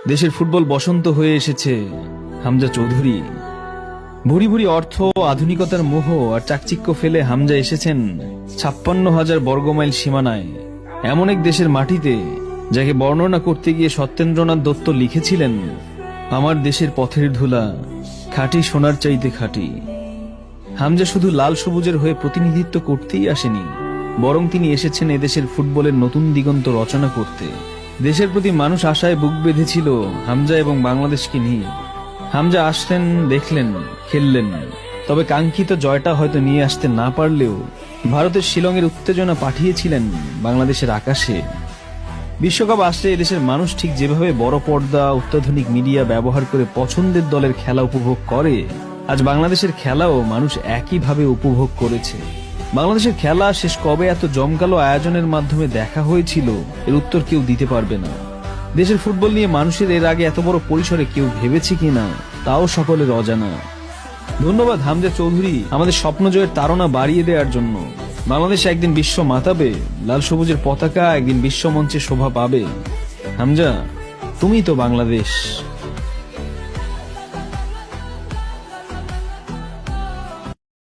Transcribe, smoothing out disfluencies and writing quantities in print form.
দেশের ফুটবল বসন্ত হয়ে এসেছে। হামজা চৌধুরী ভুরি ভুরি অর্থ, আধুনিকতার মোহ আর চাকচিক্য ফেলে হামজা এসেছেন ৫৬,০০০ বর্গমাইল সীমানায়, এমন এক দেশের মাটিতে যাকে বর্ণনা করতে গিয়ে সত্যেন্দ্রনাথ দত্ত লিখেছিলেন, আমার দেশের পথের ধুলা খাঁটি সোনার চাইতে খাঁটি। হামজা শুধু লাল সবুজের হয়ে প্রতিনিধিত্ব করতেই আসেনি, বরং তিনি এসেছেন এদেশের ফুটবলের নতুন দিগন্ত রচনা করতে। দেশের প্রতি মানুষ আশায় বুক বেঁধেছিল হামজা এবং বাংলাদেশকে নিয়ে। হামজা আসলেন, দেখলেন, খেললেন, তবে কাঙ্ক্ষিত জয়টা হয়তো নিয়ে আসতে না পারলেও ভারতের শিলংয়ের উত্তেজনা পাঠিয়েছিলেন বাংলাদেশের আকাশে। বিশ্বকাপ আসলে এদেশের মানুষ ঠিক যেভাবে বড় পর্দা, অত্যাধুনিক মিডিয়া ব্যবহার করে পছন্দের দলের খেলা উপভোগ করে, আজ বাংলাদেশের খেলাও মানুষ একইভাবে উপভোগ করেছে। বাংলাদেশের খেলা শেষ কবে এত জমকালো আয়োজনের মাধ্যমে দেখা হয়েছিল, এর উত্তর কেউ দিতে পারবে না। দেশের ফুটবল নিয়ে মানুষের এর আগে এত বড় পরিসরে কেউ ভেবেছে কিনা তাও সকলের অজানা। ধন্যবাদ হামজা চৌধুরী, আমাদের স্বপ্ন জয়ের তাড়না বাড়িয়ে দেওয়ার জন্য। বাংলাদেশ একদিন বিশ্ব মাতাবে, লাল সবুজের পতাকা একদিন বিশ্বমঞ্চে শোভা পাবে। হামজা, তুমি তো বাংলাদেশ।